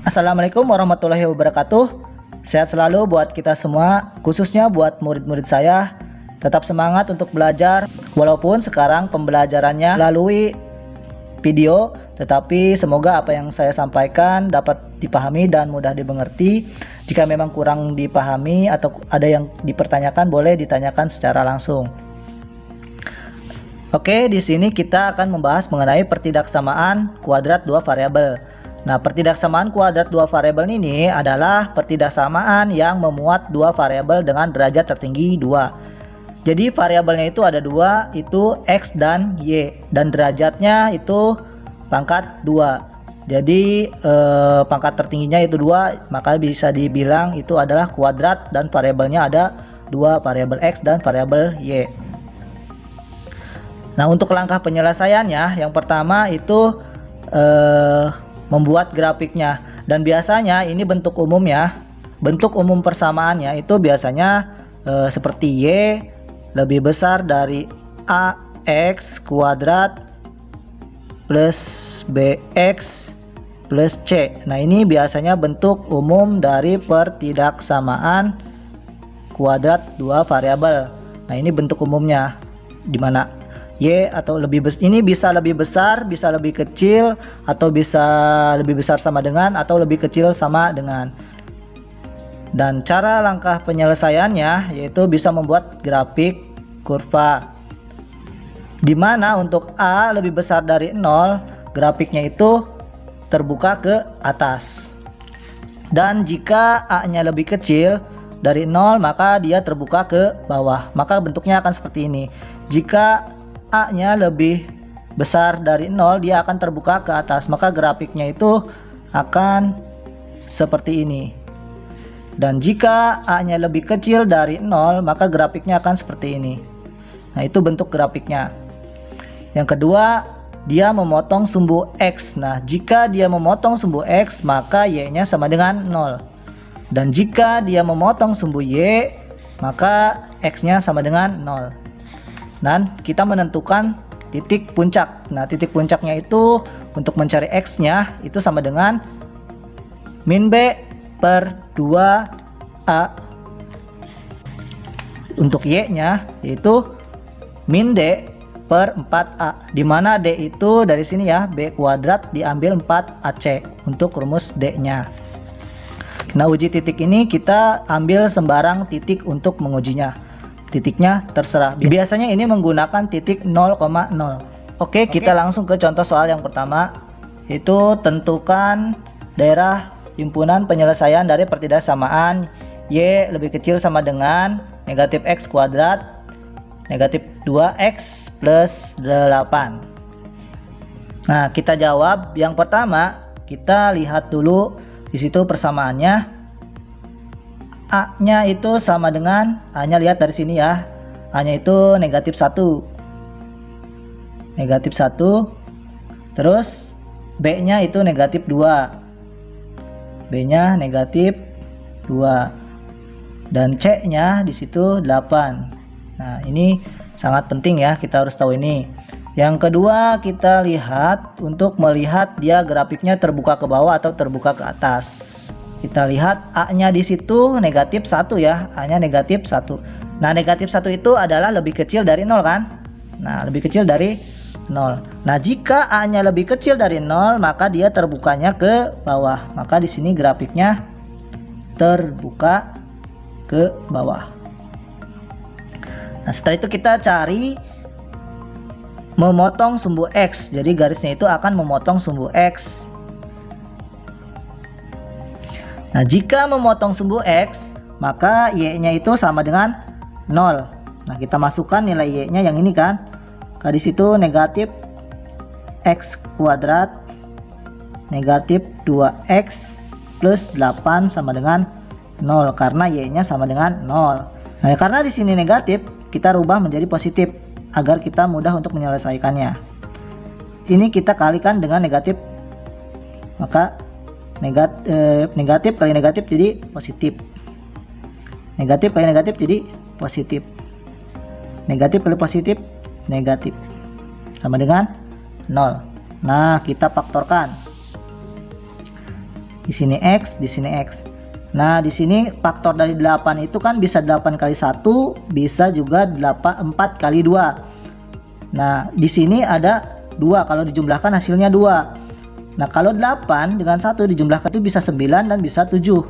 Assalamualaikum warahmatullahi wabarakatuh. Sehat selalu buat kita semua, khususnya buat murid-murid saya. Tetap semangat untuk belajar, walaupun sekarang pembelajarannya melalui video, tetapi semoga apa yang saya sampaikan dapat dipahami dan mudah dimengerti. Jika memang kurang dipahami atau ada yang dipertanyakan, boleh ditanyakan secara langsung. Oke, di sini kita akan membahas mengenai pertidaksamaan kuadrat dua variabel. Nah, pertidaksamaan kuadrat dua variabel ini adalah pertidaksamaan yang memuat dua variabel dengan derajat tertinggi 2. Jadi variabelnya itu ada dua, itu X dan Y, dan derajatnya itu pangkat 2. Jadi pangkat tertingginya itu 2, maka bisa dibilang itu adalah kuadrat dan variabelnya ada dua, variabel X dan variabel Y. Nah, untuk langkah penyelesaiannya, yang pertama itu membuat grafiknya, dan biasanya ini bentuk umumnya, bentuk umum persamaannya itu biasanya seperti Y lebih besar dari AX kuadrat plus BX plus C. Nah, ini biasanya bentuk umum dari pertidaksamaan kuadrat dua variabel. Nah, ini bentuk umumnya, dimana Y atau ini bisa lebih besar, bisa lebih kecil, atau bisa lebih besar sama dengan, atau lebih kecil sama dengan. Dan cara langkah penyelesaiannya yaitu bisa membuat grafik kurva, dimana untuk A lebih besar dari 0, grafiknya itu terbuka ke atas. Dan jika A nya lebih kecil dari 0, maka dia terbuka ke bawah. Maka bentuknya akan seperti ini. Jika A nya lebih besar dari 0, dia akan terbuka ke atas, maka grafiknya itu akan seperti ini. Dan jika A nya lebih kecil dari 0, maka grafiknya akan seperti ini. Nah, itu bentuk grafiknya. Yang kedua, dia memotong sumbu X. Nah, jika dia memotong sumbu X, maka Y nya sama dengan 0. Dan jika dia memotong sumbu Y, maka X nya sama dengan 0. Dan kita menentukan titik puncak. Nah, titik puncaknya itu untuk mencari X nya itu sama dengan min B per 2A. Untuk Y nya yaitu min D per 4A, dimana D itu dari sini ya, B kuadrat diambil 4AC untuk rumus D nya. Nah, uji titik ini kita ambil sembarang titik untuk mengujinya. Titiknya terserah, biasanya ini menggunakan titik 0,0. Oke, kita langsung ke contoh soal yang pertama, yaitu tentukan daerah himpunan penyelesaian dari pertidaksamaan Y lebih kecil sama dengan negatif X kuadrat negatif 2X plus 8. Nah, kita jawab yang pertama. Kita lihat dulu di situ persamaannya. A nya itu sama dengan, A nya lihat dari sini ya, A nya itu negatif 1, negatif 1, terus B nya itu negatif 2, B nya negatif 2, dan C nya di situ 8. Nah, ini sangat penting ya, kita harus tahu ini. Yang kedua, kita lihat untuk melihat dia grafiknya terbuka ke bawah atau terbuka ke atas. Kita lihat A nya di situ negatif 1 ya, A nya negatif 1. Nah, negatif 1 itu adalah lebih kecil dari 0 kan? Nah, lebih kecil dari 0. Nah, jika A nya lebih kecil dari 0, maka dia terbukanya ke bawah. Maka di sini grafiknya terbuka ke bawah. Nah, setelah itu kita cari memotong sumbu X. Jadi garisnya itu akan memotong sumbu X. Nah, jika memotong sumbu X, maka Y nya itu sama dengan 0. Nah, kita masukkan nilai Y nya yang ini kan. Di situ negatif X kuadrat negatif 2X plus 8 sama dengan 0, karena Y nya sama dengan 0. Nah, karena di sini negatif, kita rubah menjadi positif agar kita mudah untuk menyelesaikannya. Ini kita kalikan dengan negatif, maka negatif kali negatif jadi positif, negatif kali negatif jadi positif, negatif kali positif negatif, sama dengan 0. Nah, kita faktorkan. Di sini X, di sini X. Nah, di sini faktor dari 8 itu kan bisa 8 kali 1, bisa juga 4 kali 2. Nah, di sini ada 2, kalau dijumlahkan hasilnya 2. Nah, kalau 8 dengan 1 dijumlahkan itu bisa 9 dan bisa 7.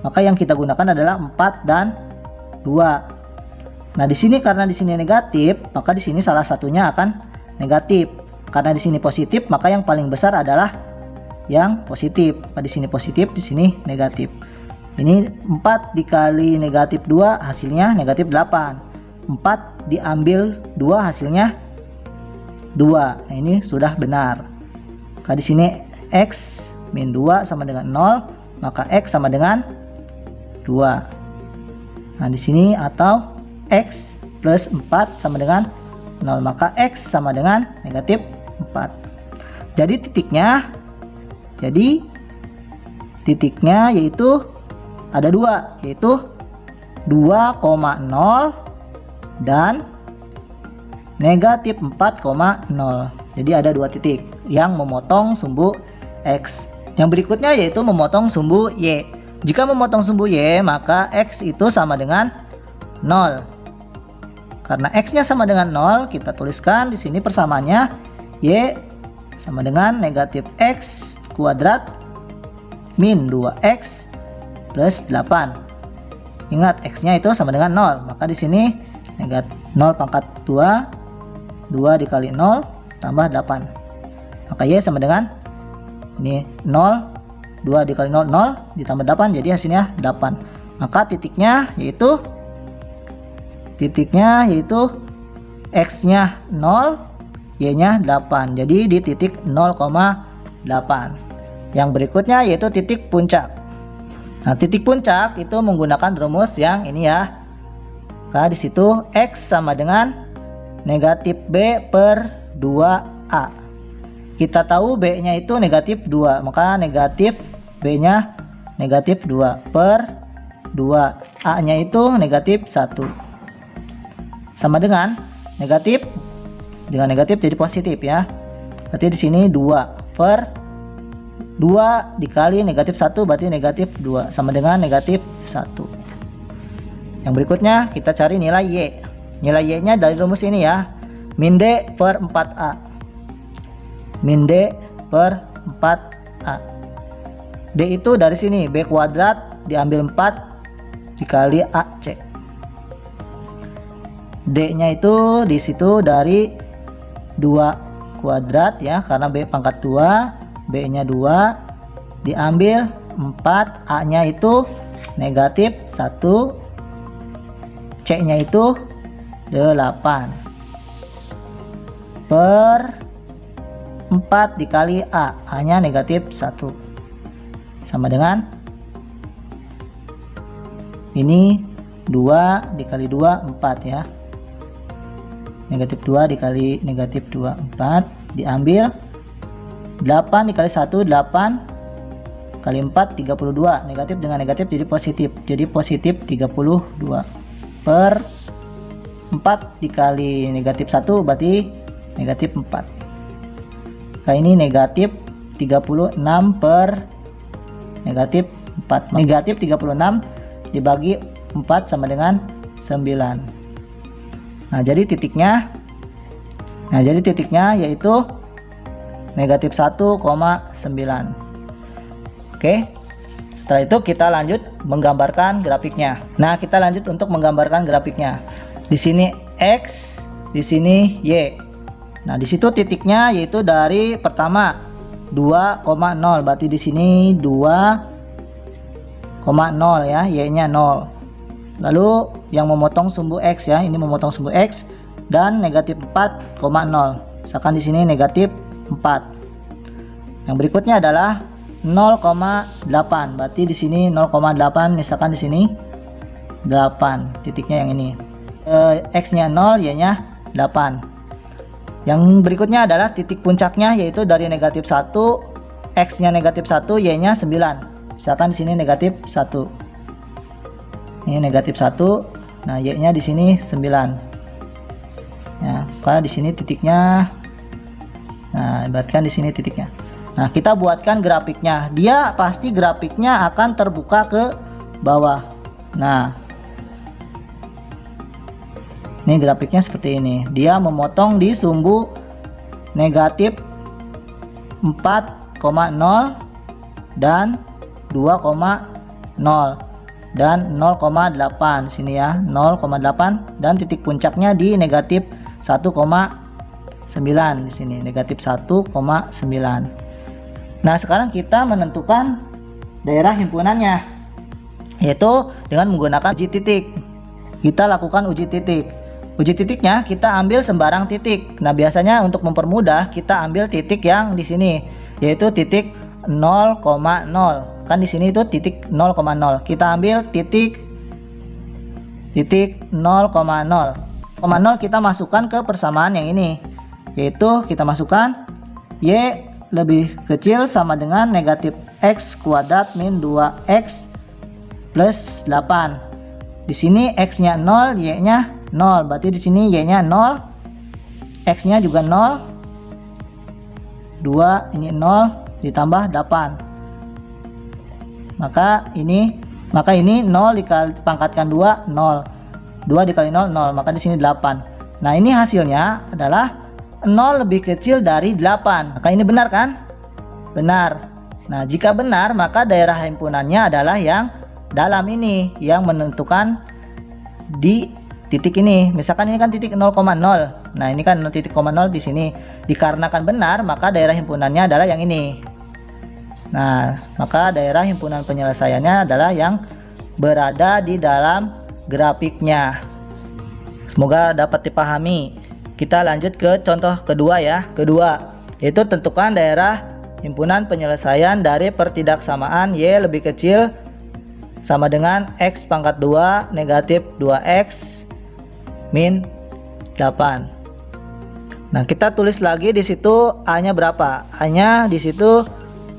Maka yang kita gunakan adalah 4 dan 2. Nah, di sini karena di sini negatif, maka di sini salah satunya akan negatif. Karena di sini positif, maka yang paling besar adalah yang positif. Di sini positif, di sini negatif. Ini 4 dikali negatif 2 hasilnya negatif 8. 4 diambil 2 hasilnya 2. Nah, ini sudah benar. Maka di sini X min 2 sama dengan 0, maka X sama dengan 2. Nah, di sini atau X plus 4 sama dengan 0, maka X sama dengan negatif 4. Jadi titiknya yaitu ada 2, yaitu 2,0 dan negatif 4,0. Jadi ada 2 titik yang memotong sumbu X. Yang berikutnya yaitu memotong sumbu Y. Jika memotong sumbu Y, maka X itu sama dengan 0. Karena X-nya sama dengan 0, kita tuliskan di sini persamaannya Y sama dengan negatif X kuadrat min 2X plus 8. Ingat, X-nya itu sama dengan 0, maka di sini negatif 0 pangkat 2, 2 dikali 0 tambah 8. Maka Y sama dengan ini 0, 2 dikali 0, 0 ditambah 8, jadi hasilnya 8. Maka titiknya yaitu X-nya 0, Y-nya 8. Jadi di titik 0,8. Yang berikutnya yaitu titik puncak. Nah, titik puncak itu menggunakan rumus yang ini ya. Nah, di situ X sama dengan negatif B per 2A. Kita tahu B-nya itu negatif 2, maka negatif B-nya negatif 2 per 2. A-nya itu negatif 1. Sama dengan negatif, dengan negatif jadi positif ya. Berarti di sini 2 per 2 dikali negatif 1 berarti negatif 2 sama dengan negatif 1. Yang berikutnya kita cari nilai Y. Nilai Y nya dari rumus ini ya, min D per 4A. Min D per 4A. D itu dari sini, B kuadrat diambil 4 dikali AC. D nya itu di situ dari 2 kuadrat ya, karena B pangkat 2, B nya 2 diambil 4, A nya itu negatif 1, C nya itu 8 per 4 dikali A nya negatif 1 sama dengan ini 2 dikali 2 4 ya, negatif 2 dikali negatif 2 4 diambil 8 dikali 1 8 kali 4 32, negatif dengan negatif jadi positif, jadi positif 32 per 4 dikali negatif 1 berarti negatif 4. Nah, ini negatif 36 per negatif 4. Negatif 36 dibagi 4 sama dengan 9. Nah, jadi titiknya yaitu negatif 1,9. Oke, setelah itu kita lanjut menggambarkan grafiknya. Nah, kita lanjut untuk menggambarkan grafiknya. Di sini X, di sini Y. Nah, di situ titiknya yaitu dari pertama 2,0, berarti di sini 2,0 ya, Y-nya 0. Lalu yang memotong sumbu X ya, ini memotong sumbu X dan negatif 4,0. Misalkan di sini negatif 4. Yang berikutnya adalah 0,8. Berarti di sini 0,8, misalkan di sini 8. Titiknya yang ini. X-nya 0, Y-nya 8. Yang berikutnya adalah titik puncaknya yaitu dari negatif 1, X-nya negatif 1, Y-nya 9. Misalkan di sini negatif 1. Ini negatif 1. Nah, Y-nya di sini 9. Ya, karena di sini titiknya. Nah, berarti kan di sini titiknya. Nah, kita buatkan grafiknya. Dia pasti grafiknya akan terbuka ke bawah. Nah, ini grafiknya seperti ini. Dia memotong di sumbu negatif 4,0 dan 2,0 dan 0,8 sini ya, 0,8 dan titik puncaknya di negatif 1,9 di sini, negatif 1,9. Nah, sekarang kita menentukan daerah himpunannya, yaitu dengan menggunakan uji titik. Kita lakukan uji titik. Uji titiknya kita ambil sembarang titik. Nah, biasanya untuk mempermudah kita ambil titik yang di sini, yaitu titik 0,0. Kan di sini itu titik 0,0. Kita ambil titik 0,0. 0,0 kita masukkan ke persamaan yang ini, yaitu kita masukkan Y lebih kecil sama dengan negatif X kuadrat min 2X plus 8. Di sini X-nya 0, Y-nya 0. Berarti di sini Y-nya 0, X-nya juga 0. 2 ini 0 ditambah 8. Maka ini 0 dikali pangkatkan 2, 0. 2 dikali 0, 0. Maka di sini 8. Nah, ini hasilnya adalah 0 lebih kecil dari 8. Maka ini benar kan? Benar. Nah, jika benar maka daerah himpunannya adalah yang dalam ini, yang menentukan di titik ini. Misalkan ini kan titik 0,0. Nah, ini kan titik 0 di sini. Dikarenakan benar maka daerah himpunannya adalah yang ini. Nah, maka daerah himpunan penyelesaiannya adalah yang berada di dalam grafiknya. Semoga dapat dipahami. Kita lanjut ke contoh kedua ya. Kedua, yaitu tentukan daerah himpunan penyelesaian dari pertidaksamaan Y lebih kecil sama dengan X pangkat 2 negatif 2X min 8. Nah, kita tulis lagi di situ A-nya berapa? A-nya di situ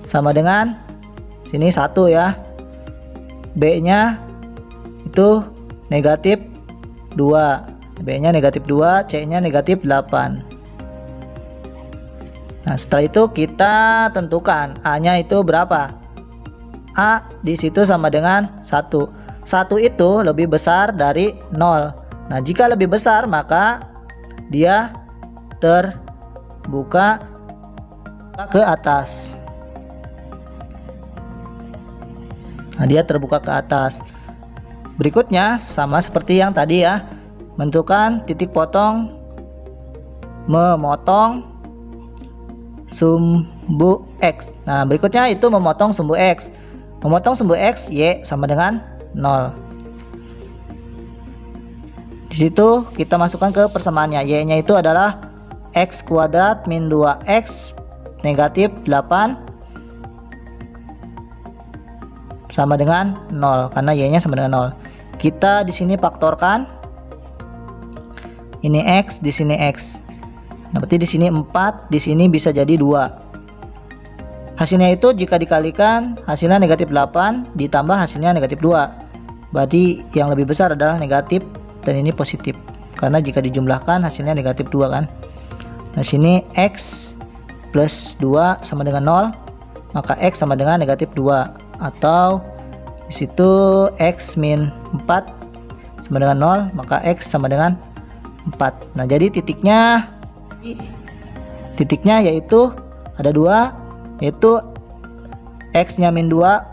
sama dengan sini 1 ya. B-nya itu negatif 2. B-nya negatif 2, C-nya negatif 8. Nah, setelah itu kita tentukan A-nya itu berapa. A di situ sama dengan 1. 1 itu lebih besar dari 0. Nah, jika lebih besar maka dia terbuka ke atas. Nah, dia terbuka ke atas. Berikutnya sama seperti yang tadi ya. Menentukan titik potong, memotong sumbu X. Nah, berikutnya itu memotong sumbu X. Memotong sumbu X, Y sama dengan 0. Di situ kita masukkan ke persamaannya. Y-nya itu adalah X kuadrat min 2X negatif 8 sama dengan 0, karena Y-nya sama dengan 0. Kita di sini faktorkan. Ini X, di sini X. Nah, berarti di sini 4, di sini bisa jadi 2. Hasilnya itu jika dikalikan hasilnya negatif 8 ditambah hasilnya negatif 2. Berarti yang lebih besar adalah negatif dan ini positif. Karena jika dijumlahkan hasilnya negatif 2 kan. Nah, sini X plus 2 sama dengan 0, maka X sama dengan negatif 2. Atau di situ X min 4 sama dengan 0, maka X sama dengan 4. Nah, jadi titiknya yaitu ada 2, yaitu X nya min 2,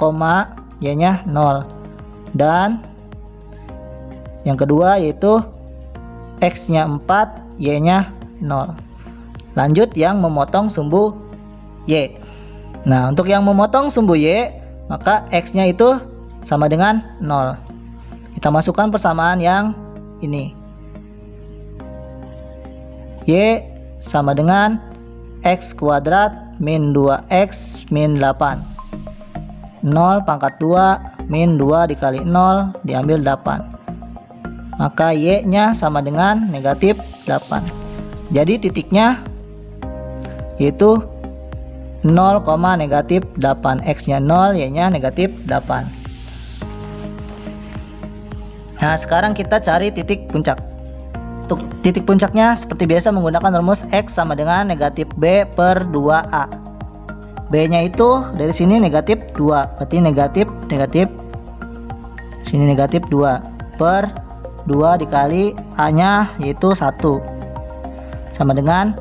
Y nya 0. Dan yang kedua yaitu X nya 4, Y nya 0. Lanjut yang memotong sumbu Y. Nah, untuk yang memotong sumbu Y maka X nya itu sama dengan 0. Kita masukkan persamaan yang ini. Y sama dengan X kuadrat min 2X min 8. 0 pangkat 2 min 2 dikali 0 diambil 8. Maka Y nya sama dengan negatif 8. Jadi titiknya yaitu 0, negatif 8. X nya 0, Y nya negatif 8. Nah, sekarang kita cari titik puncak. Untuk titik puncaknya seperti biasa menggunakan rumus X sama dengan negatif B per 2A. B-nya itu dari sini negatif 2, berarti negatif sini negatif 2 per 2 dikali A-nya yaitu 1 sama dengan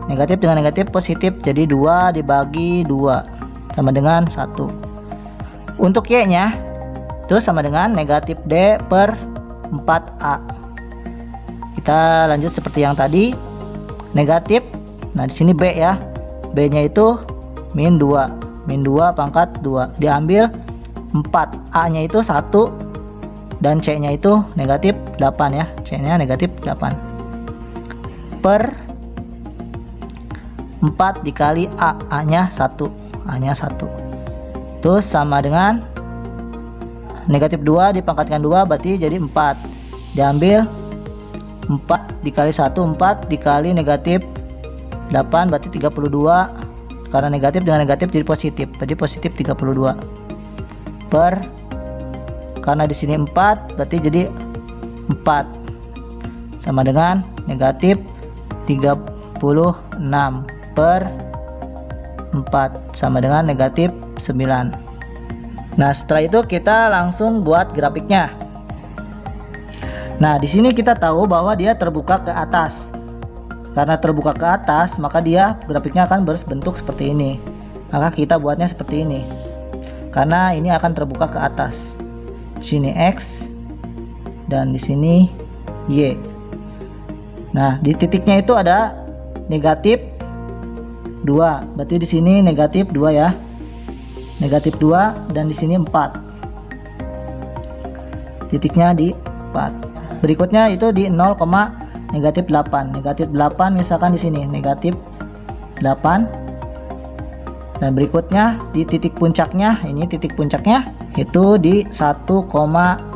negatif dengan negatif positif, jadi 2 dibagi 2 sama dengan 1. Untuk Y-nya itu sama dengan negatif D per 4A. Kita lanjut seperti yang tadi, negatif, nah di sini B ya, B-nya itu min 2 pangkat 2 diambil 4, A nya itu 1 dan C nya itu negatif 8 ya, C nya negatif 8 per 4 dikali A nya 1, terus sama dengan negatif 2 dipangkatkan 2 berarti jadi 4, diambil 4 dikali 1, 4 dikali negatif 8 berarti 32, karena negatif dengan negatif jadi positif, berarti positif 32 per, karena di sini 4 berarti jadi 4 sama dengan negatif 36 per 4 sama dengan negatif 9. Nah setelah itu kita langsung buat grafiknya. Nah di sini kita tahu bahwa dia terbuka ke atas. Karena terbuka ke atas, maka dia grafiknya akan berbentuk seperti ini. Maka kita buatnya seperti ini. Karena ini akan terbuka ke atas. Di sini X dan di sini Y. Nah, di titiknya itu ada negatif 2. Berarti di sini negatif 2 ya. Negatif 2 dan di sini 4. Titiknya di 4. Berikutnya itu di 0, negatif 8. Negatif 8 misalkan di sini negatif 8. Dan berikutnya di titik puncaknya, ini titik puncaknya itu di 1,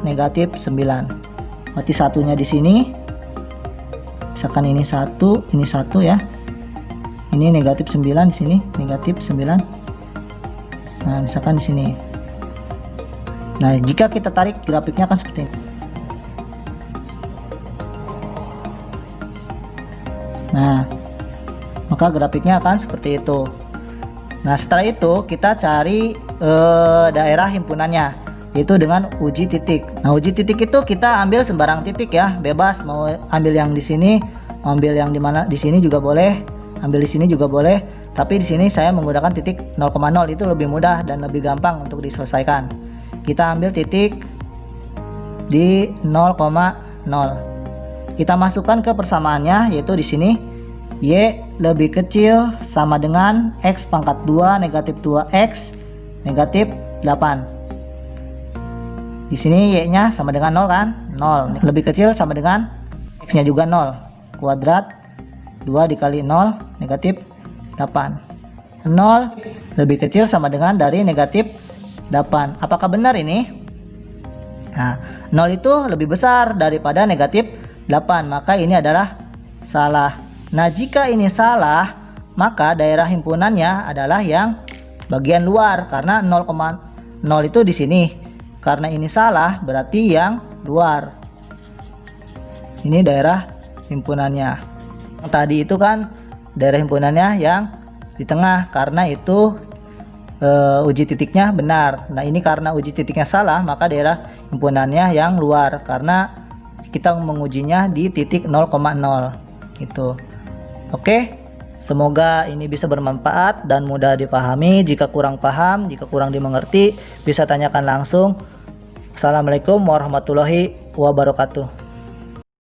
negatif 9. Berarti satunya di sini. Misalkan ini 1, ini 1 ya. Ini negatif 9 di sini, negatif 9. Nah, misalkan di sini. Nah, jika kita tarik grafiknya akan seperti ini. Nah, maka grafiknya akan seperti itu. Nah, setelah itu kita cari daerah himpunannya, yaitu dengan uji titik. Nah, uji titik itu kita ambil sembarang titik ya, bebas mau ambil yang di sini, mau ambil yang di mana di sini juga boleh, ambil di sini juga boleh. Tapi di sini saya menggunakan titik 0,0, itu lebih mudah dan lebih gampang untuk diselesaikan. Kita ambil titik di 0,0. Kita masukkan ke persamaannya, yaitu di sini Y lebih kecil sama dengan X pangkat 2 negatif 2X negatif 8. Di sini Y-nya sama dengan 0 kan? 0. Lebih kecil sama dengan X-nya juga 0. Kuadrat 2 dikali 0 negatif 8. 0 lebih kecil sama dengan dari negatif 8. Apakah benar ini? Nah, 0 itu lebih besar daripada negatif 8, maka ini adalah salah. Nah, jika ini salah, maka daerah himpunannya adalah yang bagian luar, karena 0,0 itu di sini. Karena ini salah, berarti yang luar. Ini daerah himpunannya. Yang tadi itu kan daerah himpunannya yang di tengah, karena itu uji titiknya benar. Nah, ini karena uji titiknya salah, maka daerah himpunannya yang luar, karena kita mengujinya di titik 0,0 itu. Oke, semoga ini bisa bermanfaat dan mudah dipahami. Jika kurang paham, jika kurang dimengerti, bisa tanyakan langsung. Assalamualaikum warahmatullahi wabarakatuh.